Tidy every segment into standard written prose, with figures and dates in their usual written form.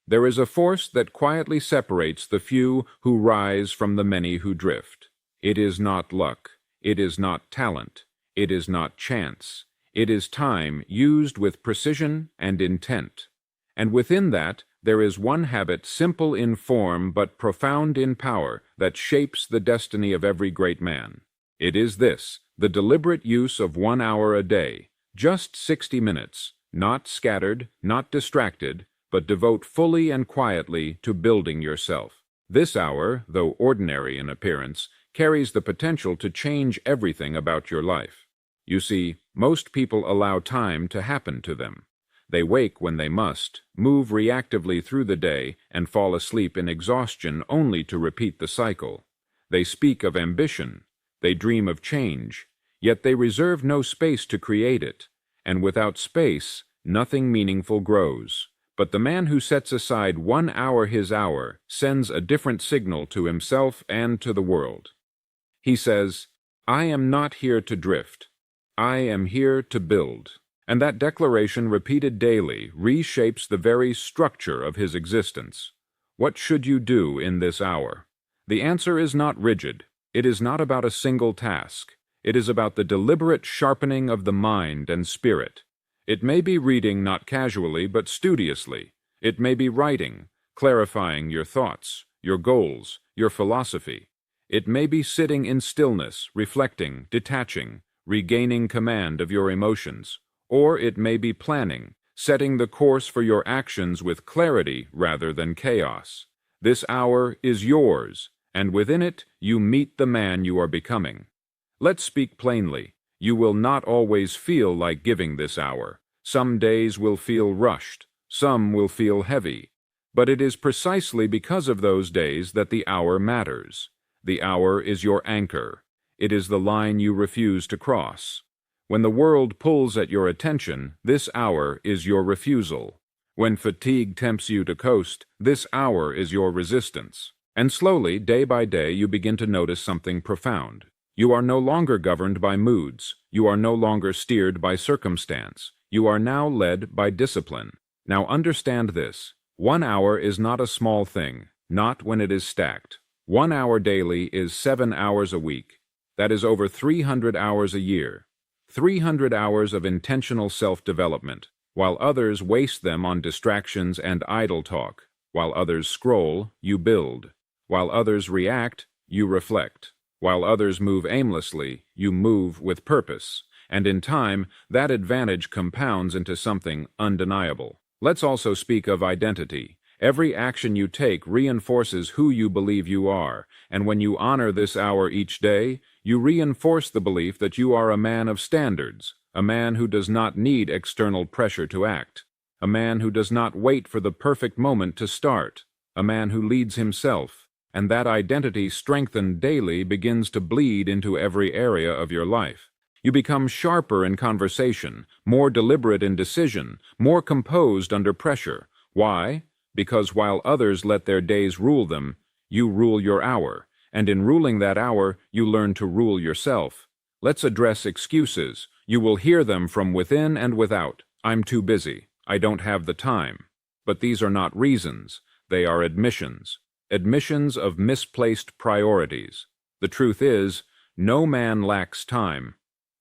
There is a force that quietly separates the few who rise from the many who drift. It is not luck. It is not talent. It is not chance. It is time used with precision and intent. And within that, there is one habit simple in form but profound in power that shapes the destiny of every great man. It is this, the deliberate use of 1 hour a day, just 60 minutes, not scattered, not distracted, but devote fully and quietly to building yourself. This hour, though ordinary in appearance, carries the potential to change everything about your life. You see, most people allow time to happen to them. They wake when they must, move reactively through the day, and fall asleep in exhaustion only to repeat the cycle. They speak of ambition. They dream of change. Yet they reserve no space to create it. And without space, nothing meaningful grows. But the man who sets aside 1 hour his hour sends a different signal to himself and to the world. He says, "I am not here to drift. I am here to build." And that declaration, repeated daily, reshapes the very structure of his existence. What should you do in this hour? The answer is not rigid. It is not about a single task. It is about the deliberate sharpening of the mind and spirit. It may be reading not casually but studiously. It may be writing, clarifying your thoughts, your goals, your philosophy. It may be sitting in stillness, reflecting, detaching, regaining command of your emotions. Or it may be planning, setting the course for your actions with clarity rather than chaos. This hour is yours, and within it you meet the man you are becoming. Let's speak plainly. You will not always feel like giving this hour. Some days will feel rushed. Some will feel heavy. But it is precisely because of those days that the hour matters. The hour is your anchor. It is the line you refuse to cross. When the world pulls at your attention, this hour is your refusal. When fatigue tempts you to coast, this hour is your resistance. And slowly, day by day, you begin to notice something profound. You are no longer governed by moods. You are no longer steered by circumstance. You are now led by discipline. Now understand this. 1 hour is not a small thing, not when it is stacked. 1 hour daily is 7 hours a week. That is over 300 hours a year. 300 hours of intentional self-development, while others waste them on distractions and idle talk. While others scroll, you build. While others react, you reflect. While others move aimlessly, you move with purpose. And in time, that advantage compounds into something undeniable. Let's also speak of identity. Every action you take reinforces who you believe you are, and when you honor this hour each day, you reinforce the belief that you are a man of standards, a man who does not need external pressure to act, a man who does not wait for the perfect moment to start, a man who leads himself, and that identity strengthened daily begins to bleed into every area of your life. You become sharper in conversation, more deliberate in decision, more composed under pressure. Why? Because while others let their days rule them, you rule your hour, and in ruling that hour, you learn to rule yourself. Let's address excuses. You will hear them from within and without. I'm too busy. I don't have the time. But these are not reasons. They are admissions. Admissions of misplaced priorities. The truth is, no man lacks time,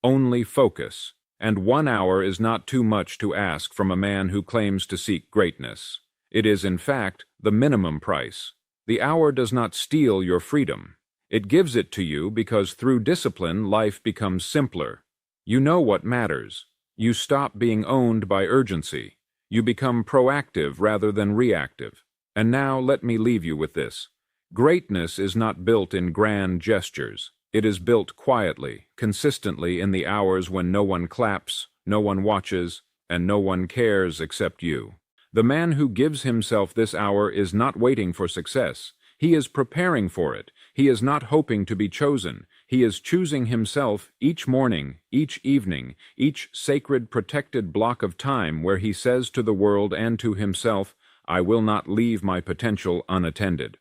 only focus, and 1 hour is not too much to ask from a man who claims to seek greatness. It is, in fact, the minimum price. The hour does not steal your freedom. It gives it to you because through discipline, life becomes simpler. You know what matters. You stop being owned by urgency. You become proactive rather than reactive. And now let me leave you with this. Greatness is not built in grand gestures. It is built quietly, consistently in the hours when no one claps, no one watches, and no one cares except you. The man who gives himself this hour is not waiting for success. He is preparing for it. He is not hoping to be chosen. He is choosing himself each morning, each evening, each sacred protected block of time where he says to the world and to himself, I will not leave my potential unattended.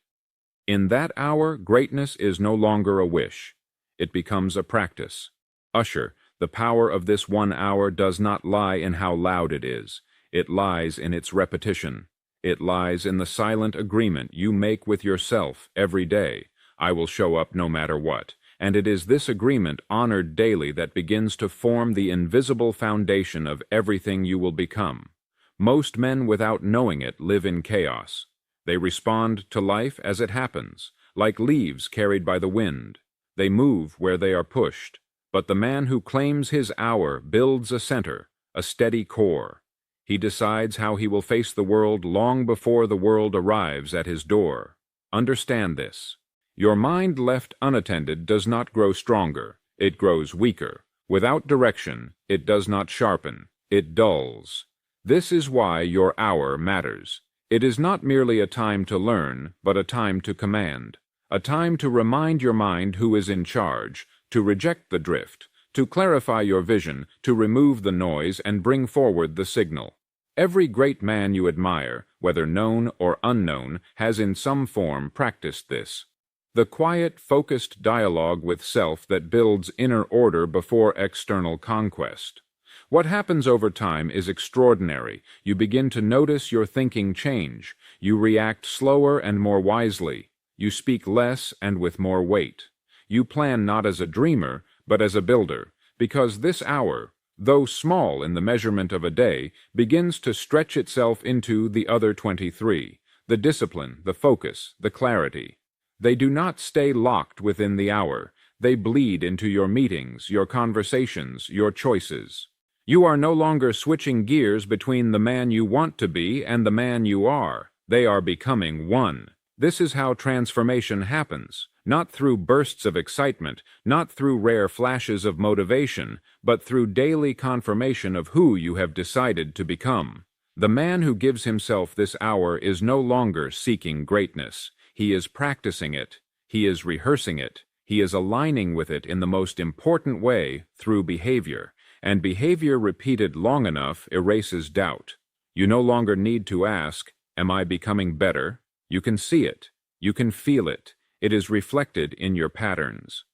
In that hour, greatness is no longer a wish. It becomes a practice. Usher, the power of this 1 hour does not lie in how loud it is. It lies in its repetition. It lies in the silent agreement you make with yourself every day. I will show up no matter what. And it is this agreement honored daily that begins to form the invisible foundation of everything you will become. Most men, without knowing it, live in chaos. They respond to life as it happens, like leaves carried by the wind. They move where they are pushed. But the man who claims his hour builds a center, a steady core. He decides how he will face the world long before the world arrives at his door. Understand this. Your mind left unattended does not grow stronger, it grows weaker. Without direction, it does not sharpen, it dulls. This is why your hour matters. It is not merely a time to learn, but a time to command. A time to remind your mind who is in charge, to reject the drift, to clarify your vision, to remove the noise and bring forward the signal. Every great man you admire, whether known or unknown, has in some form practiced this. The quiet, focused dialogue with self that builds inner order before external conquest. What happens over time is extraordinary. You begin to notice your thinking change. You react slower and more wisely. You speak less and with more weight. You plan not as a dreamer, but as a builder, because this hour, though small in the measurement of a day, begins to stretch itself into the other 23, the discipline, the focus, the clarity. They do not stay locked within the hour. They bleed into your meetings, your conversations, your choices. You are no longer switching gears between the man you want to be and the man you are. They are becoming one. This is how transformation happens, not through bursts of excitement, not through rare flashes of motivation, but through daily confirmation of who you have decided to become. The man who gives himself this hour is no longer seeking greatness. He is practicing it. He is rehearsing it. He is aligning with it in the most important way, through behavior. And behavior repeated long enough erases doubt. You no longer need to ask, "Am I becoming better?" You can see it. You can feel it. It is reflected in your patterns.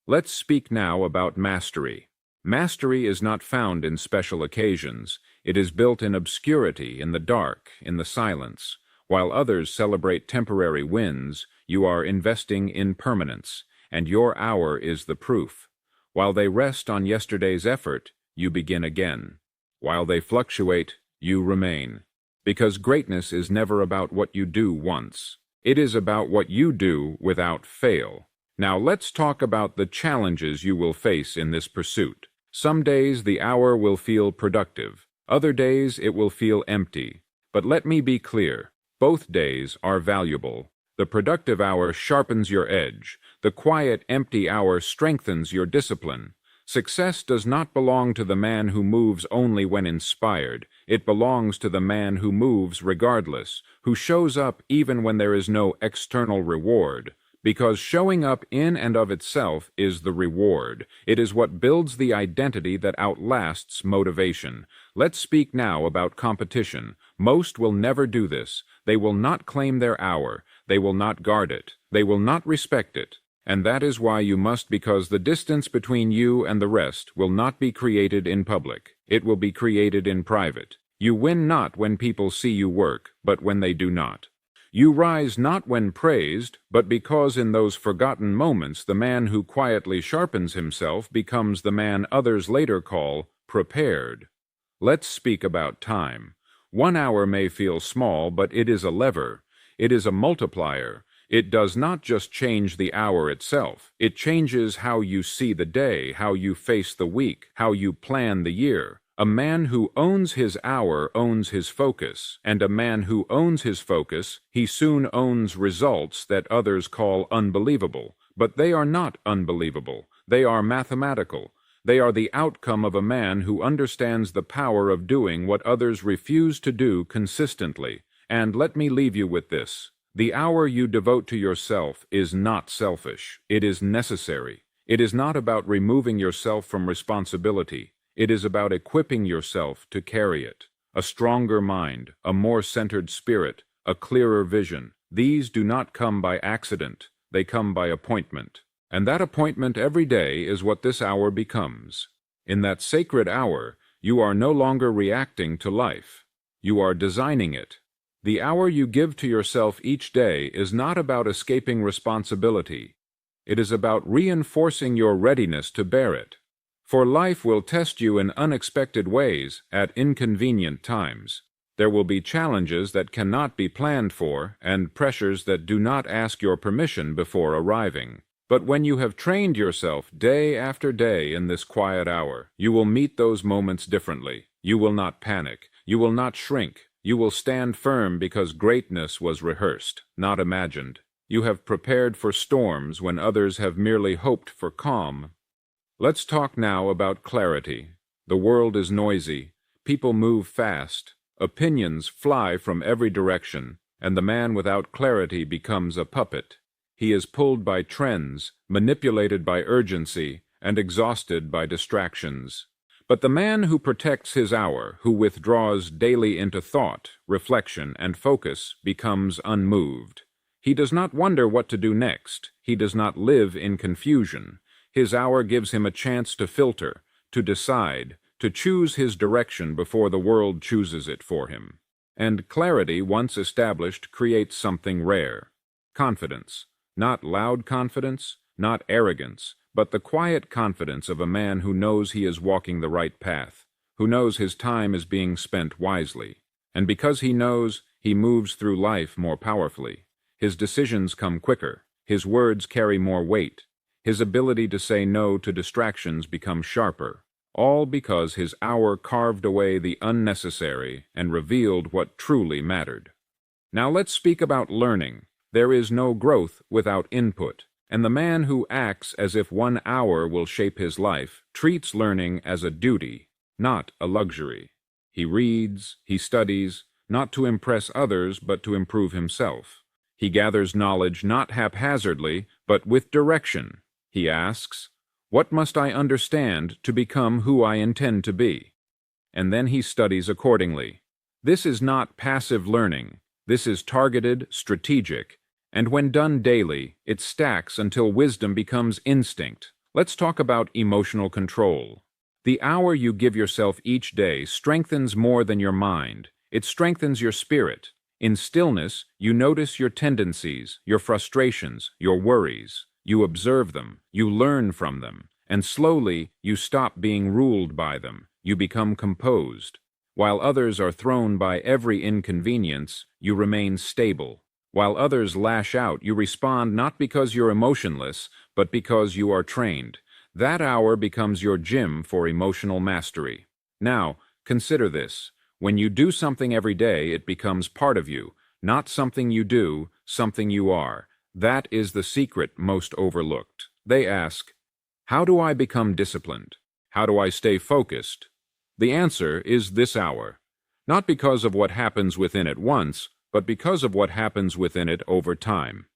Let's speak now about mastery. Mastery is not found in special occasions. It is built in obscurity, in the dark, in the silence. While others celebrate temporary wins, you are investing in permanence, and your hour is the proof. While they rest on yesterday's effort, you begin again. While they fluctuate, you remain. Because greatness is never about what you do once. It is about what you do without fail. Now let's talk about the challenges you will face in this pursuit. Some days the hour will feel productive. Other days it will feel empty. But let me be clear. Both days are valuable. The productive hour sharpens your edge. The quiet, empty hour strengthens your discipline. Success does not belong to the man who moves only when inspired. It belongs to the man who moves regardless, who shows up even when there is no external reward. Because showing up in and of itself is the reward. It is what builds the identity that outlasts motivation. Let's speak now about competition. Most will never do this. They will not claim their hour. They will not guard it. They will not respect it. And that is why you must, because the distance between you and the rest will not be created in public. It will be created in private. You win not when people see you work, but when they do not. You rise not when praised, but because in those forgotten moments the man who quietly sharpens himself becomes the man others later call prepared. Let's speak about time. 1 hour may feel small, but it is a lever. It is a multiplier. It does not just change the hour itself. It changes how you see the day, how you face the week, how you plan the year. A man who owns his hour owns his focus, and a man who owns his focus, he soon owns results that others call unbelievable. But they are not unbelievable. They are mathematical. They are the outcome of a man who understands the power of doing what others refuse to do consistently. And let me leave you with this. The hour you devote to yourself is not selfish. It is necessary. It is not about removing yourself from responsibility. It is about equipping yourself to carry it. A stronger mind, a more centered spirit, a clearer vision. These do not come by accident. They come by appointment. And that appointment every day is what this hour becomes. In that sacred hour, you are no longer reacting to life. You are designing it. The hour you give to yourself each day is not about escaping responsibility. It is about reinforcing your readiness to bear it. For life will test you in unexpected ways at inconvenient times. There will be challenges that cannot be planned for and pressures that do not ask your permission before arriving. But when you have trained yourself day after day in this quiet hour, you will meet those moments differently. You will not panic. You will not shrink. You will stand firm because greatness was rehearsed, not imagined. You have prepared for storms when others have merely hoped for calm. Let's talk now about clarity. The world is noisy. People move fast. Opinions fly from every direction, and the man without clarity becomes a puppet. He is pulled by trends, manipulated by urgency, and exhausted by distractions. But the man who protects his hour, who withdraws daily into thought, reflection, and focus, becomes unmoved. He does not wonder what to do next. He does not live in confusion. His hour gives him a chance to filter, to decide, to choose his direction before the world chooses it for him. And clarity, once established, creates something rare. Confidence. Not loud confidence, not arrogance, but the quiet confidence of a man who knows he is walking the right path, who knows his time is being spent wisely. And because he knows, he moves through life more powerfully. His decisions come quicker. His words carry more weight. His ability to say no to distractions becomes sharper. All because his hour carved away the unnecessary and revealed what truly mattered. Now let's speak about learning. There is no growth without input, and the man who acts as if 1 hour will shape his life treats learning as a duty, not a luxury. He reads, he studies, not to impress others but to improve himself. He gathers knowledge not haphazardly, but with direction. He asks, "What must I understand to become who I intend to be?" And then he studies accordingly. This is not passive learning. This is targeted, strategic, and when done daily, it stacks until wisdom becomes instinct. Let's talk about emotional control. The hour you give yourself each day strengthens more than your mind. It strengthens your spirit. In stillness, you notice your tendencies, your frustrations, your worries. You observe them, you learn from them, and slowly you stop being ruled by them. You become composed. While others are thrown by every inconvenience, you remain stable. While others lash out, you respond not because you're emotionless, but because you are trained. That hour becomes your gym for emotional mastery. Now, consider this. When you do something every day, it becomes part of you. Not something you do, something you are. That is the secret most overlooked. They ask, how do I become disciplined? How do I stay focused? The answer is this hour. Not because of what happens within it once, but because of what happens within it over time.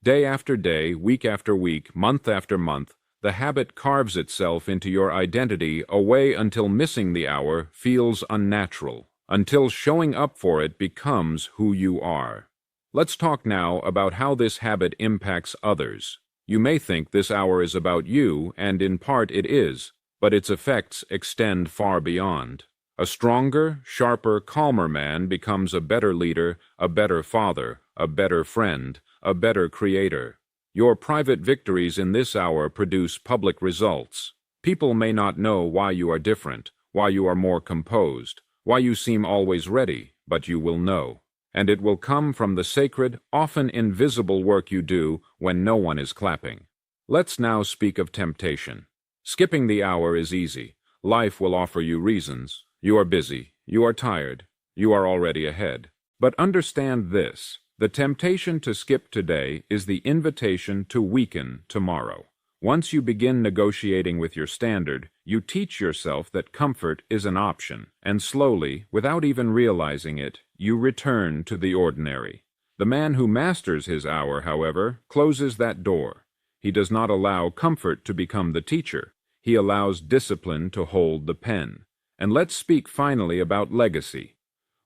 Day after day, week after week, month after month, the habit carves itself into your identity away until missing the hour feels unnatural, until showing up for it becomes who you are. Let's talk now about how this habit impacts others. You may think this hour is about you, and in part it is, but its effects extend far beyond. A stronger, sharper, calmer man becomes a better leader, a better father, a better friend, a better creator. Your private victories in this hour produce public results. People may not know why you are different, why you are more composed, why you seem always ready, but you will know. And it will come from the sacred, often invisible work you do when no one is clapping. Let's now speak of temptation. Skipping the hour is easy. Life will offer you reasons. You are busy. You are tired. You are already ahead. But understand this. The temptation to skip today is the invitation to weaken tomorrow. Once you begin negotiating with your standard, you teach yourself that comfort is an option, and slowly, without even realizing it, you return to the ordinary. The man who masters his hour, however, closes that door. He does not allow comfort to become the teacher. He allows discipline to hold the pen. And let's speak finally about legacy.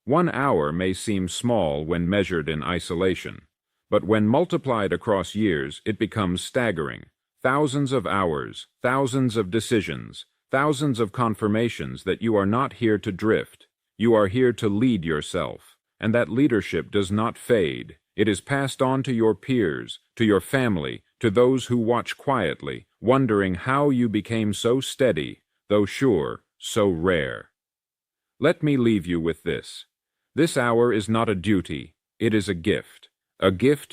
1 hour may seem small when measured in isolation, but when multiplied across years, it becomes staggering. Thousands of hours, thousands of decisions, thousands of confirmations that you are not here to drift. You are here to lead yourself. and that leadership does not fade. It is passed on to your peers, to your family, to those who watch quietly, wondering how you became so steady, though sure, so rare. Let me leave you with this. This hour is not a duty, it is a gift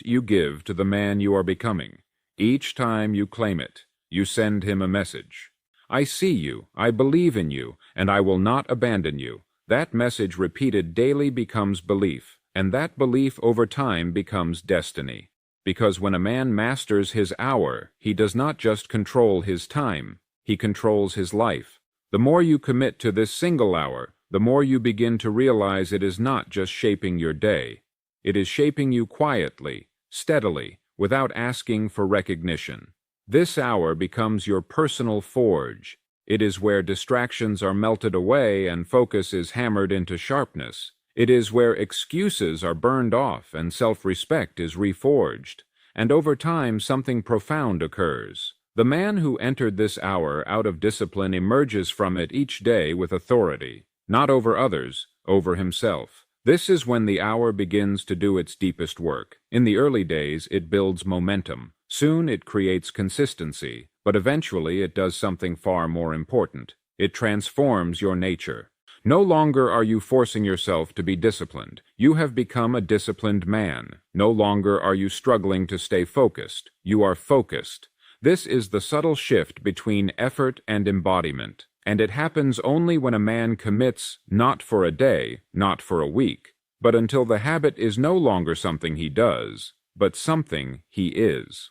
you give to the man you are becoming. Each time you claim it, you send him a message. I see you, I believe in you, and I will not abandon you. That message repeated daily becomes belief, and that belief over time becomes destiny. Because when a man masters his hour, he does not just control his time, he controls his life. The more you commit to this single hour, the more you begin to realize it is not just shaping your day. It is shaping you quietly, steadily, without asking for recognition. This hour becomes your personal forge. It is where distractions are melted away and focus is hammered into sharpness. It is where excuses are burned off and self-respect is reforged. And over time, something profound occurs. The man who entered this hour out of discipline emerges from it each day with authority, not over others, over himself. This is when the hour begins to do its deepest work. In the early days, it builds momentum. Soon it creates consistency, but eventually it does something far more important. It transforms your nature. No longer are you forcing yourself to be disciplined. You have become a disciplined man. No longer are you struggling to stay focused. You are focused. This is the subtle shift between effort and embodiment, and it happens only when a man commits not for a day, not for a week, but until the habit is no longer something he does, but something he is.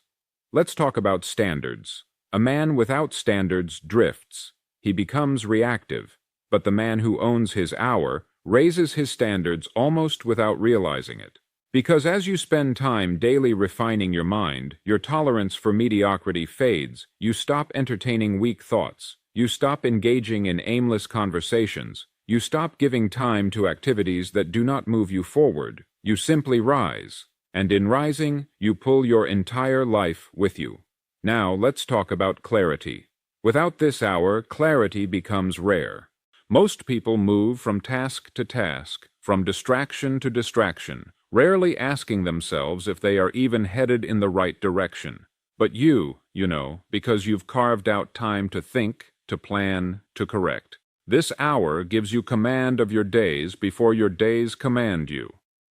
Let's talk about standards. A man without standards drifts. He becomes reactive. But the man who owns his hour raises his standards almost without realizing it. Because as you spend time daily refining your mind, your tolerance for mediocrity fades. You stop entertaining weak thoughts. You stop engaging in aimless conversations. You stop giving time to activities that do not move you forward. You simply rise. And in rising, you pull your entire life with you. Now let's talk about clarity. Without this hour, clarity becomes rare. Most people move from task to task, from distraction to distraction, rarely asking themselves if they are even headed in the right direction. But you know, because you've carved out time to think, to plan, to correct. This hour gives you command of your days before your days command you.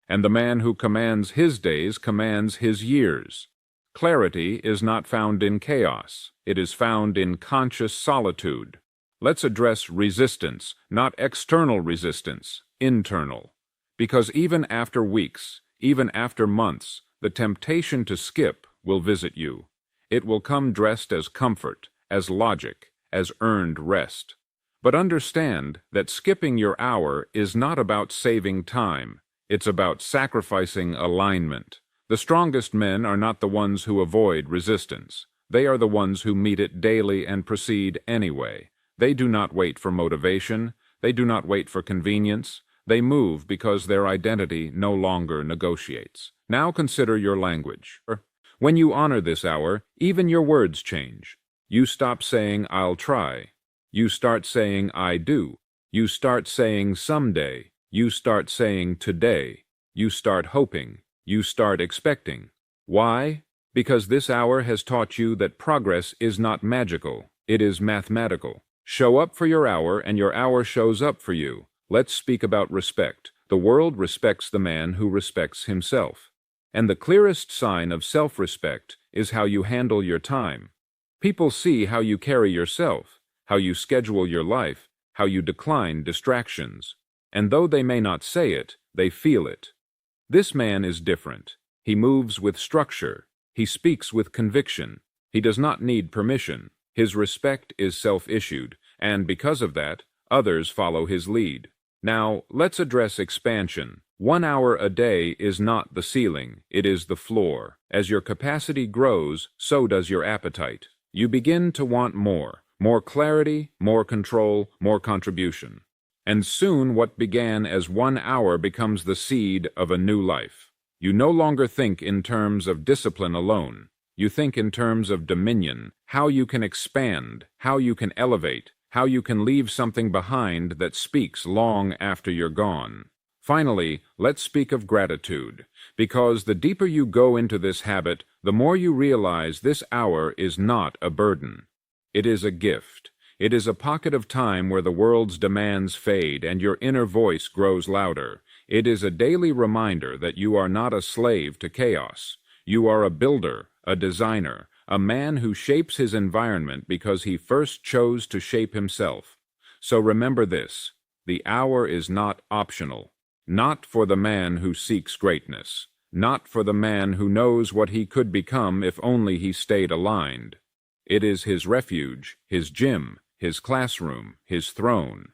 And the man who commands his days commands his years. Clarity is not found in chaos. It is found in conscious solitude. Let's address resistance, not external resistance, internal. Because even after weeks, even after months, the temptation to skip will visit you. It will come dressed as comfort, as logic, as earned rest. But understand that skipping your hour is not about saving time. It's about sacrificing alignment. The strongest men are not the ones who avoid resistance. They are the ones who meet it daily and proceed anyway. They do not wait for motivation. They do not wait for convenience. They move because their identity no longer negotiates. Now consider your language. When you honor this hour, even your words change. You stop saying, "I'll try." You start saying, "I do." You start saying, "Someday." You start saying, "Today." You start hoping. You start expecting. Why? Because this hour has taught you that progress is not magical. It is mathematical. Show up for your hour, and your hour shows up for you. Let's speak about respect. The world respects the man who respects himself. And the clearest sign of self-respect is how you handle your time. People see how you carry yourself, how you schedule your life, how you decline distractions. And though they may not say it, they feel it. This man is different. He moves with structure. He speaks with conviction. He does not need permission. His respect is self-issued, and because of that, others follow his lead. Now, let's address expansion. 1 hour a day is not the ceiling, it is the floor. As your capacity grows, so does your appetite. You begin to want more clarity, more control, more contribution. And soon what began as 1 hour becomes the seed of a new life. You no longer think in terms of discipline alone. You think in terms of dominion, how you can expand, how you can elevate, how you can leave something behind that speaks long after you're gone. Finally, let's speak of gratitude, because the deeper you go into this habit, the more you realize this hour is not a burden. It is a gift. It is a pocket of time where the world's demands fade and your inner voice grows louder. It is a daily reminder that you are not a slave to chaos. You are a builder, a designer, a man who shapes his environment because he first chose to shape himself. So remember this: the hour is not optional. Not for the man who seeks greatness. Not for the man who knows what he could become if only he stayed aligned. It is his refuge, his gym, his classroom, his throne.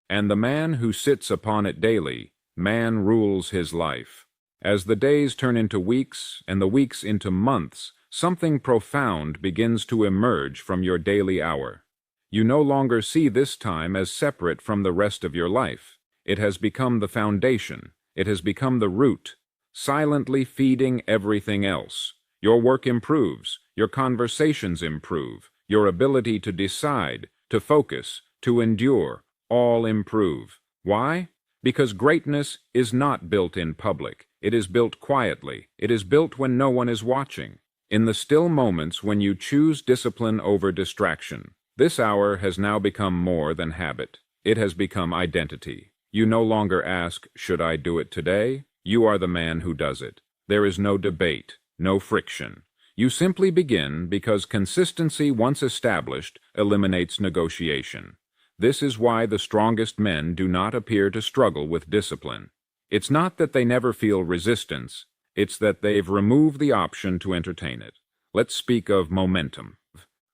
And the man who sits upon it daily, man rules his life. As the days turn into weeks and the weeks into months, something profound begins to emerge from your daily hour. You no longer see this time as separate from the rest of your life. It has become the foundation. It has become the root, silently feeding everything else. Your work improves. Your conversations improve. Your ability to decide, to focus, to endure, all improve. Why? Because greatness is not built in public. It is built quietly. It is built when no one is watching. In the still moments when you choose discipline over distraction. This hour has now become more than habit. It has become identity. You no longer ask, should I do it today? You are the man who does it. There is no debate, no friction. You simply begin because consistency, once established, eliminates negotiation. This is why the strongest men do not appear to struggle with discipline. It's not that they never feel resistance, it's that they've removed the option to entertain it. Let's speak of momentum.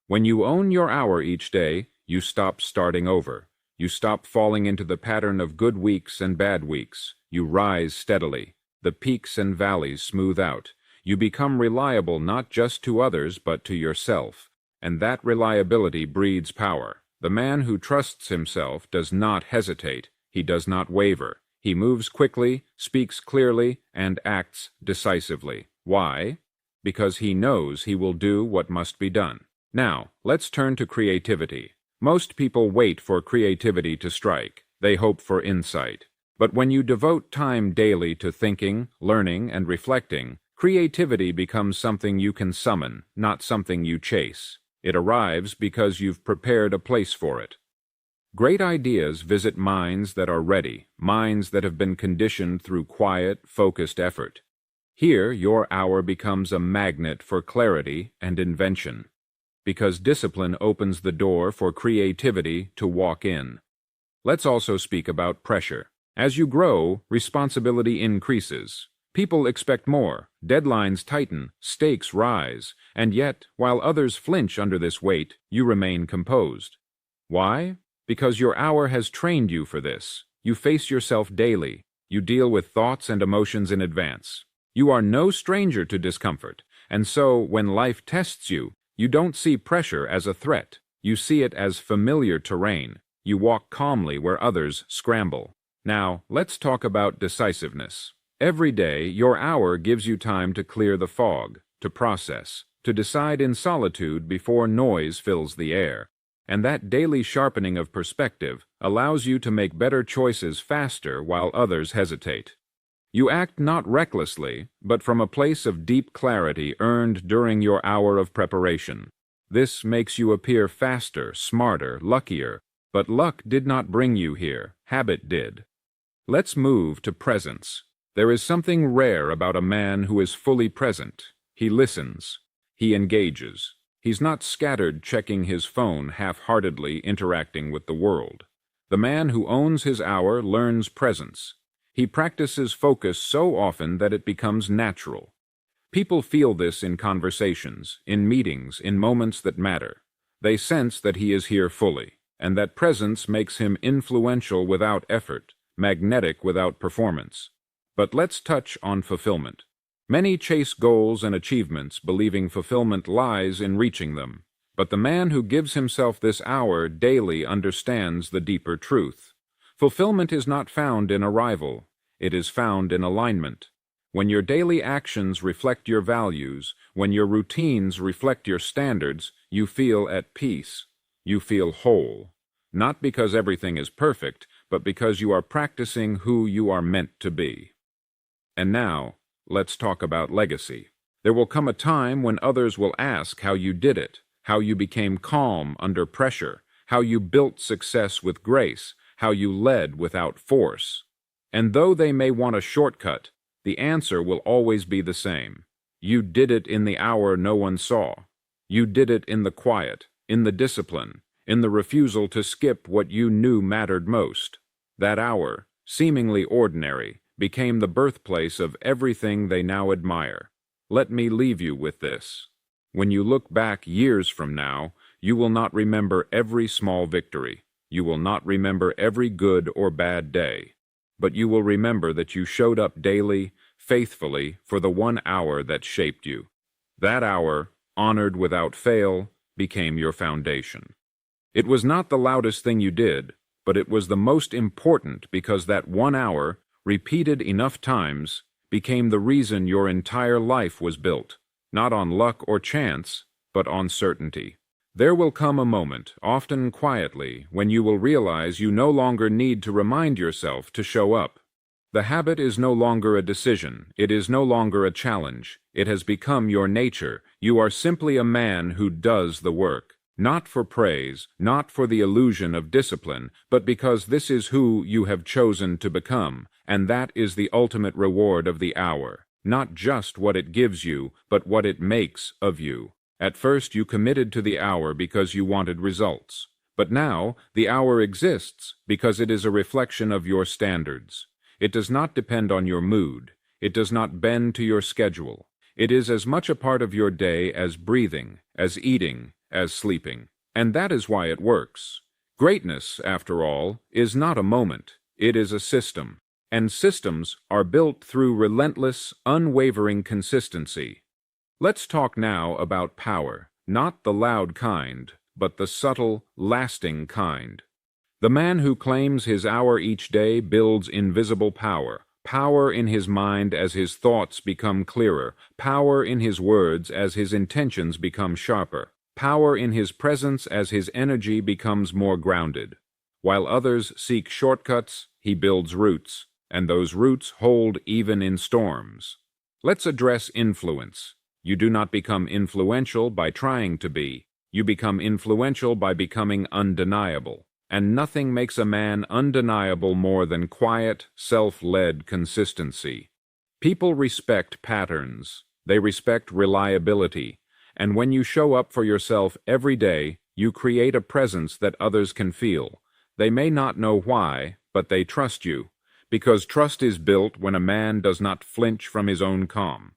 When you own your hour each day, you stop starting over. You stop falling into the pattern of good weeks and bad weeks. You rise steadily. The peaks and valleys smooth out. You become reliable not just to others but to yourself. And that reliability breeds power. The man who trusts himself does not hesitate. He does not waver. He moves quickly, speaks clearly, and acts decisively. Why? Because he knows he will do what must be done. Now, let's turn to creativity. Most people wait for creativity to strike. They hope for insight. But when you devote time daily to thinking, learning, and reflecting, creativity becomes something you can summon, not something you chase. It arrives because you've prepared a place for it. Great ideas visit minds that are ready, minds that have been conditioned through quiet, focused effort. Here, your hour becomes a magnet for clarity and invention, because discipline opens the door for creativity to walk in. Let's also speak about pressure. As you grow, responsibility increases. People expect more, deadlines tighten, stakes rise, and yet, while others flinch under this weight, you remain composed. Why? Because your hour has trained you for this. You face yourself daily. You deal with thoughts and emotions in advance. You are no stranger to discomfort, and so, when life tests you, you don't see pressure as a threat. You see it as familiar terrain. You walk calmly where others scramble. Now, let's talk about decisiveness. Every day, your hour gives you time to clear the fog, to process, to decide in solitude before noise fills the air. And that daily sharpening of perspective allows you to make better choices faster while others hesitate. You act not recklessly, but from a place of deep clarity earned during your hour of preparation. This makes you appear faster, smarter, luckier, but luck did not bring you here, habit did. Let's move to presence. There is something rare about a man who is fully present. He listens. He engages. He's not scattered checking his phone half-heartedly interacting with the world. The man who owns his hour learns presence. He practices focus so often that it becomes natural. People feel this in conversations, in meetings, in moments that matter. They sense that he is here fully, and that presence makes him influential without effort, magnetic without performance. But let's touch on fulfillment. Many chase goals and achievements, believing fulfillment lies in reaching them. But the man who gives himself this hour daily understands the deeper truth. Fulfillment is not found in arrival. It is found in alignment. When your daily actions reflect your values, when your routines reflect your standards, you feel at peace. You feel whole. Not because everything is perfect, but because you are practicing who you are meant to be. And now, let's talk about legacy. There will come a time when others will ask how you did it, how you became calm under pressure, how you built success with grace, how you led without force. And though they may want a shortcut, the answer will always be the same. You did it in the hour no one saw. You did it in the quiet, in the discipline, in the refusal to skip what you knew mattered most. That hour, seemingly ordinary, became the birthplace of everything they now admire. Let me leave you with this. When you look back years from now, you will not remember every small victory. You will not remember every good or bad day. But you will remember that you showed up daily, faithfully, for the 1 hour that shaped you. That hour, honored without fail, became your foundation. It was not the loudest thing you did, but it was the most important because that 1 hour, repeated enough times, became the reason your entire life was built, not on luck or chance, but on certainty. There will come a moment, often quietly, when you will realize you no longer need to remind yourself to show up. The habit is no longer a decision. It is no longer a challenge. It has become your nature. You are simply a man who does the work. Not for praise, not for the illusion of discipline, but because this is who you have chosen to become, and that is the ultimate reward of the hour. Not just what it gives you, but what it makes of you. At first you committed to the hour because you wanted results. But now the hour exists because it is a reflection of your standards. It does not depend on your mood. It does not bend to your schedule. It is as much a part of your day as breathing, as eating, as sleeping. And that is why it works. Greatness, after all, is not a moment. It is a system. And systems are built through relentless, unwavering consistency. Let's talk now about power, not the loud kind, but the subtle, lasting kind. The man who claims his hour each day builds invisible power, power in his mind as his thoughts become clearer, power in his words as his intentions become sharper, power in his presence as his energy becomes more grounded. While others seek shortcuts, he builds roots, and those roots hold even in storms. Let's address influence. You do not become influential by trying to be. You become influential by becoming undeniable. And nothing makes a man undeniable more than quiet, self-led consistency. People respect patterns. They respect reliability. And when you show up for yourself every day, you create a presence that others can feel. They may not know why, but they trust you. Because trust is built when a man does not flinch from his own calm.